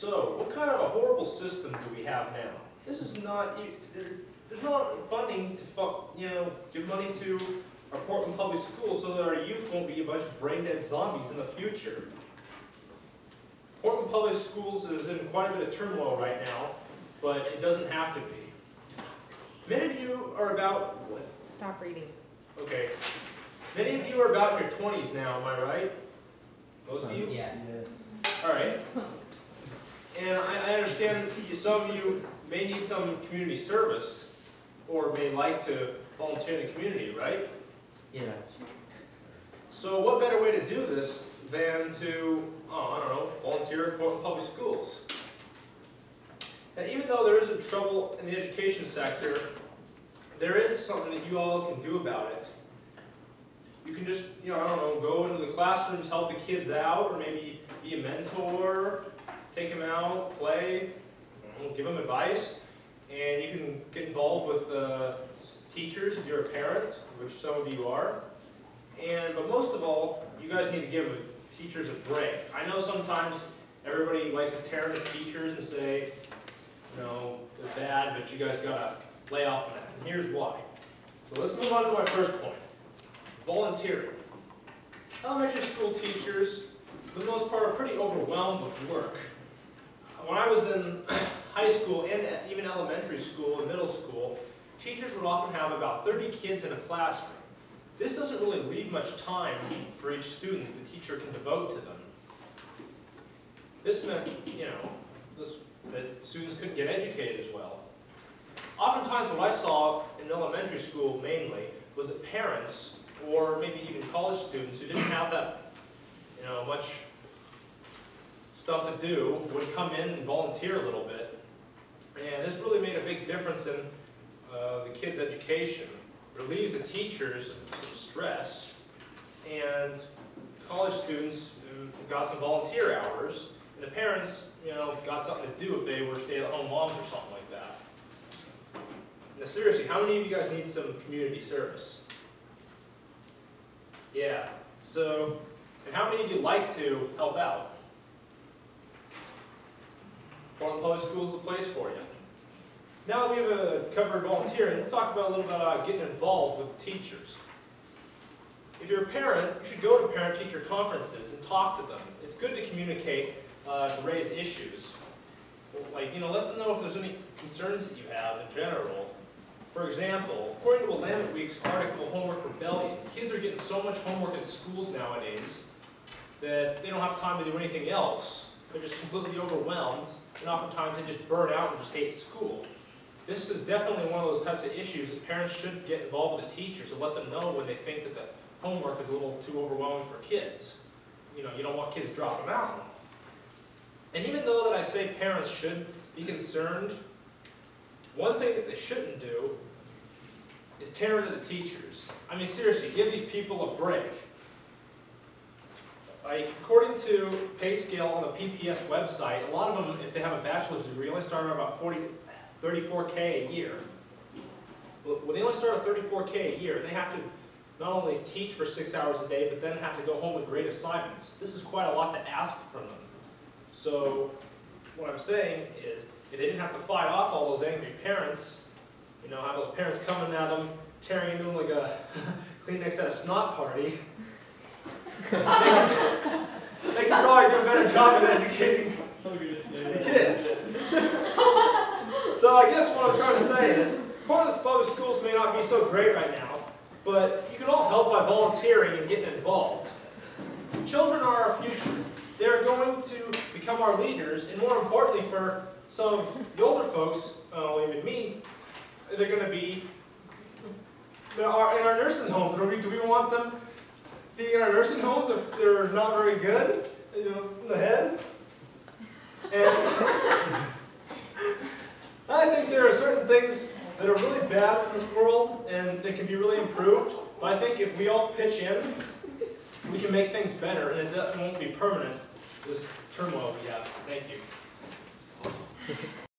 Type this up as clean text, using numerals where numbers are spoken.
So, what kind of a horrible system do we have now? This is not, there's not funding to, give money to our Portland public schools so that our youth won't be a bunch of brain-dead zombies in the future. Portland public schools is in quite a bit of turmoil right now, but it doesn't have to be. Many of you are about, what? Stop reading. Okay. Many of you are about in your 20s now, am I right? Most of you? Yeah. Yes. All right. And I understand some of you may need some community service or may like to volunteer in the community, right? Yes. So what better way to do this than to, volunteer at Portland Public Schools? And even though there is a trouble in the education sector, there is something that you all can do about it. You can just, go into the classrooms, help the kids out, or maybe be a mentor, take them out, play, give them advice, and you can get involved with teachers if you're a parent, which some of you are. But most of all, you guys need to give teachers a break. I know sometimes everybody likes to tear into teachers and say, they're bad, but you guys gotta lay off of that. And here's why. So let's move on to my first point. Volunteering. Elementary school teachers, for the most part, are pretty overwhelmed with work. When I was in high school and even elementary school and middle school, teachers would often have about 30 kids in a classroom. This doesn't really leave much time for each student the teacher can devote to them. This meant, that students couldn't get educated as well. Oftentimes what I saw in elementary school mainly was that parents, or maybe even college students who didn't have that, much stuff to do, would come in and volunteer a little bit. And this really made a big difference in the kids' education. Relieved the teachers of some stress, and college students got some volunteer hours, and the parents, got something to do if they were stay-at-home moms or something like that. Now seriously, how many of you guys need some community service? Yeah, so, and how many of you like to help out? Portland Public Schools is the place for you. Now that we've covered volunteering, let's talk about a little bit about getting involved with teachers. If you're a parent, you should go to parent-teacher conferences and talk to them. It's good to communicate to raise issues. Like, let them know if there's any concerns that you have in general. For example, according to Willamette Week's article, Homework Rebellion, kids are getting so much homework in schools nowadays that they don't have time to do anything else. They're just completely overwhelmed, and oftentimes they just burn out and just hate school. This is definitely one of those types of issues that parents should get involved with the teachers and let them know when they think that the homework is a little too overwhelming for kids. You don't want kids dropping out. And even though that I say parents should be concerned, one thing that they shouldn't do is tear into the teachers. I mean, seriously, give these people a break. According to pay scale on the PPS website, a lot of them, if they have a bachelor's degree, only start at about $34K a year. When they only start at $34K a year, they have to not only teach for 6 hours a day, but then have to go home with grade assignments. This is quite a lot to ask from them. So what I'm saying is, if they didn't have to fight off all those angry parents, have those parents coming at them, tearing into them like a Kleenex at a snot party, they can probably do a better job at educating the kids. So I guess what I'm trying to say is, Portland public schools may not be so great right now, but you can all help by volunteering and getting involved. Children are our future. They're going to become our leaders, and more importantly for some of the older folks, even me, they're going to be in our nursing homes. Do we want them being in our nursing homes if they're not very good, in the head? And I think there are certain things that are really bad in this world, and they can be really improved. But I think if we all pitch in, we can make things better, and it won't be permanent, this turmoil we have. Thank you.